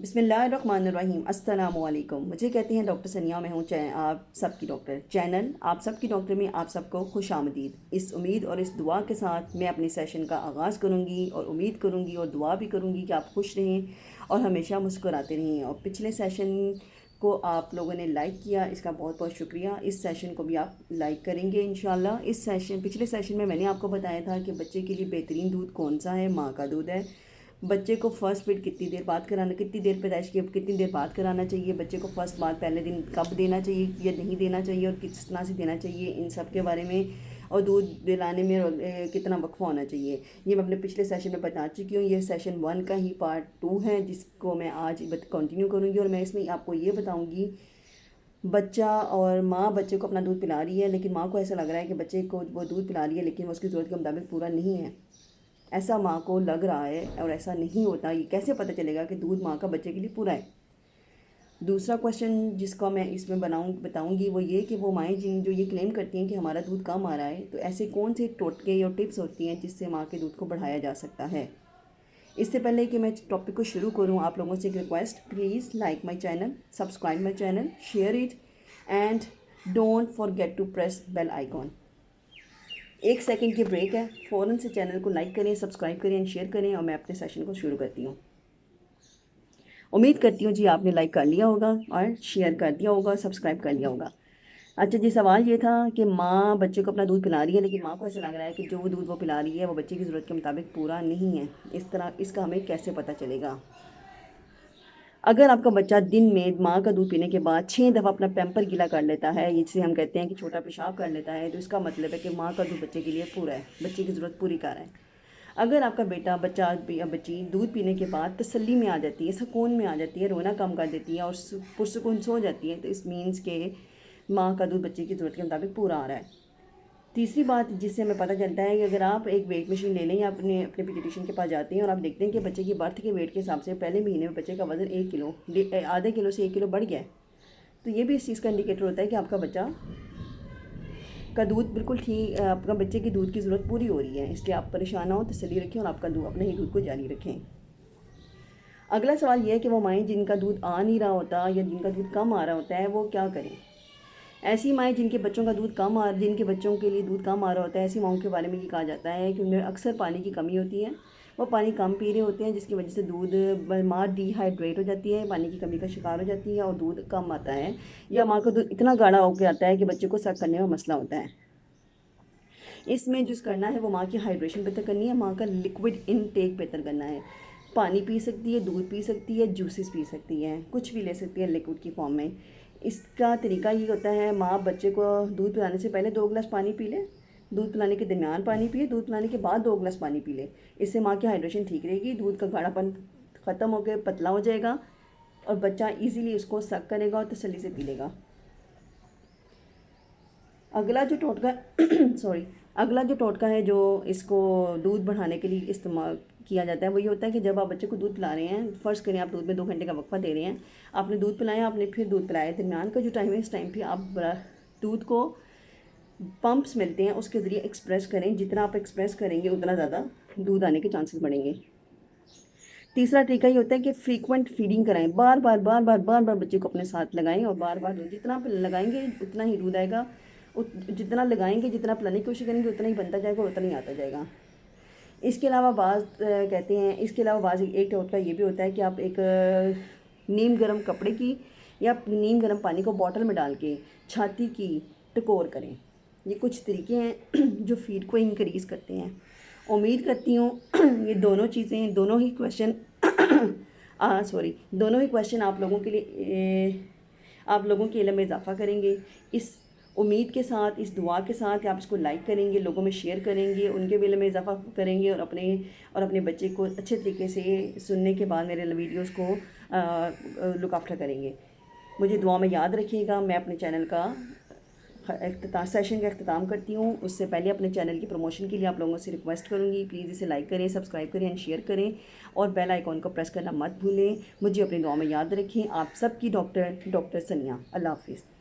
बिस्मिल्लाहिर्रहमानिर्रहीम। अस्सलामु अलैकुम। मुझे कहते हैं डॉक्टर सनिया। मैं हूँ आप सबकी डॉक्टर चैनल आप सबकी डॉक्टर में आप सबको खुश आमदीद। इस उम्मीद और इस दुआ के साथ मैं अपने सेशन का आगाज़ करूँगी और उम्मीद करूँगी और दुआ भी करूँगी कि आप खुश रहें और हमेशा मुस्कुराते रहें। और पिछले सेशन को आप लोगों ने लाइक किया, इसका बहुत बहुत शुक्रिया। इस सेशन को भी आप लाइक करेंगे इंशाल्लाह। पिछले सेशन में मैंने आपको बताया था कि बच्चे के लिए बेहतरीन दूध कौन सा है। माँ का दूध है। बच्चे को फ़र्स्ट फीड कितनी देर बाद कराना, कितनी देर पैदाइश के कितनी देर बाद कराना चाहिए, बच्चे को फ़र्स्ट बार पहले दिन कब देना चाहिए या नहीं देना चाहिए और किस तरह से देना चाहिए, इन सब के बारे में। और दूध पिलाने में कितना वक्फा होना चाहिए, ये मैं अपने पिछले सेशन में बता चुकी हूँ। ये सेशन 1 का ही पार्ट 2 है, जिसको मैं आज कंटिन्यू करूँगी। और मैं इसमें आपको ये बताऊँगी, बच्चा और माँ बच्चे को अपना दूध पिला रही है, लेकिन माँ को ऐसा लग रहा है कि बच्चे को वो दूध पिला रही है लेकिन वो उसकी ज़रूरत के मुताबिक पूरा नहीं है। ऐसा माँ को लग रहा है और ऐसा नहीं होता। ये कैसे पता चलेगा कि दूध माँ का बच्चे के लिए पूरा है। दूसरा क्वेश्चन जिसका मैं इसमें बताऊंगी वो ये कि वो माएँ जो ये क्लेम करती हैं कि हमारा दूध कम आ रहा है, तो ऐसे कौन से टोटके या टिप्स होती हैं जिससे माँ के दूध को बढ़ाया जा सकता है। इससे पहले कि मैं टॉपिक को शुरू करूँ, आप लोगों से एक request, please like my channel, subscribe my channel, share it and don't forget to press bell icon. 1 second की ब्रेक है, फ़ौरन से चैनल को लाइक करें, सब्सक्राइब करें एंड शेयर करें। और मैं अपने सेशन को शुरू करती हूँ। उम्मीद करती हूँ जी आपने लाइक कर लिया होगा और शेयर कर दिया होगा, सब्सक्राइब कर लिया होगा। अच्छा जी, सवाल ये था कि माँ बच्चे को अपना दूध पिला रही है, लेकिन माँ को ऐसा लग रहा है कि जो वो दूध वो पिला रही है वो बच्चे की ज़रूरत के मुताबिक पूरा नहीं है। इसका हमें कैसे पता चलेगा। अगर आपका बच्चा दिन में माँ का दूध पीने के बाद 6 दफ़ा अपना पैम्पर गीला कर लेता है, जिसे हम कहते हैं कि छोटा पेशाब कर लेता है, तो इसका मतलब है कि माँ का दूध बच्चे के लिए पूरा है, बच्चे की ज़रूरत पूरी कर रहा है। अगर आपका बच्चा या बच्ची दूध पीने के बाद तसल्ली में आ जाती है, सुकून में आ जाती है, रोना कम कर देती है और पुरसुकून सो जाती है, तो इस मीन्स के माँ का दूध बच्चे की ज़रूरत के मुताबिक पूरा आ रहा है। तीसरी बात जिससे हमें पता चलता है कि अगर आप एक वेट मशीन ले लें या अपने पीडियाट्रिशियन के पास जाते हैं और आप देखते हैं कि बच्चे की बर्थ के वेट के हिसाब से पहले महीने में बच्चे का वज़न 1 किलो, आधे किलो से 1 किलो बढ़ गया है, तो ये भी इस चीज़ का इंडिकेटर होता है कि आपका बच्चा का दूध बिल्कुल ठीक, आपका बच्चे की दूध की ज़रूरत पूरी हो रही है। इसलिए आप परेशान ना हो, तसल्ली रखें और आपका दूध अपने ही दूध को जारी रखें। अगला सवाल ये है कि वो माएँ जिनका दूध आ नहीं रहा होता या जिनका दूध कम आ रहा होता है, वो क्या करें। ऐसी माएँ जिनके बच्चों का दूध कम आ जिनके बच्चों के लिए दूध कम आ रहा होता है, ऐसी माँओं के बारे में ये कहा जाता है कि उनमें अक्सर पानी की कमी होती है, वो पानी कम पी रहे होते हैं, जिसकी वजह से माँ डिहाइड्रेट हो जाती है, पानी की कमी का शिकार हो जाती है और दूध कम आता है, या माँ का दूध इतना गाढ़ा होकर आता है कि बच्चे को सक करने में मसला होता है। इसमें जो करना है वो माँ की हाइड्रेशन बेहतर करनी है, माँ का लिक्विड इनटेक बेहतर करना है। पानी पी सकती है, दूध पी सकती है, जूसेस पी सकती है, कुछ भी ले सकती है लिक्विड की फॉर्म में। इसका तरीका ये होता है, माँ बच्चे को दूध पिलाने से पहले 2 गिलास पानी पी ले, दूध पिलाने के दरमियान पानी पिए, दूध पिलाने के बाद 2 गिलास पानी पी ले। इससे माँ की हाइड्रेशन ठीक रहेगी, दूध का गाढ़ापन ख़त्म होकर पतला हो जाएगा और बच्चा ईज़िली उसको सक करेगा और तसल्ली से पी लेगा। अगला जो टोटका है जो इसको दूध बढ़ाने के लिए इस्तेमाल किया जाता है, वो ये होता है कि जब आप बच्चे को दूध पिला रहे हैं, फ़र्ज़ करें आप दूध में 2 घंटे का वक्फा दे रहे हैं, आपने दूध पिलाया, आपने फिर दूध पिलाया, दरमियान का जो टाइम है, इस टाइम पे आप दूध को पंप्स मिलते हैं उसके ज़रिए एक्सप्रेस करें। जितना आप एक्सप्रेस करेंगे उतना ज़्यादा दूध आने के चांसेस बढ़ेंगे। तीसरा तरीका ये होता है कि फ्रीक्वेंट फीडिंग कराएं, बार बार बच्चे को अपने साथ लगाएं और बार बार जितना आप लगाएंगे उतना ही दूध आएगा। जितना लगाएंगे, जितना पिलाने की कोशिश करेंगे, उतना ही बनता जाएगा और उतना ही आता जाएगा। इसके अलावा कहते हैं, इसके अलावा एक टोटका ये भी होता है कि आप एक नीम गर्म कपड़े की या नीम गर्म पानी को बॉटल में डाल के छाती की टकोर करें। ये कुछ तरीके हैं जो फीड को इंक्रीज़ करते हैं। उम्मीद करती हूँ ये दोनों चीज़ें, दोनों ही क्वेश्चन आप लोगों के लिए आप लोगों के इल्म में इजाफ़ा करेंगे। इस उम्मीद के साथ, इस दुआ के साथ कि आप इसको लाइक करेंगे, लोगों में शेयर करेंगे, उनके भी इल्म में इजाफ़ा करेंगे और अपने बच्चे को अच्छे तरीके से सुनने के बाद मेरे वीडियोज़ को लुक आफ्टर करेंगे। मुझे दुआ में याद रखिएगा। मैं अपने चैनल का सेशन का अख्ताम करती हूँ। उससे पहले अपने चैनल की प्रमोशन के लिए आप लोगों से रिक्वेस्ट करूँगी, प्लीज़ इसे लाइक करें, सब्सक्राइब करें एंड शेयर करें और बेल आइकॉन को प्रेस करना मत भूलें। मुझे अपनी दुआ में याद रखें। आप सबकी डॉक्टर सनिया। अल्लाह हाफिज़।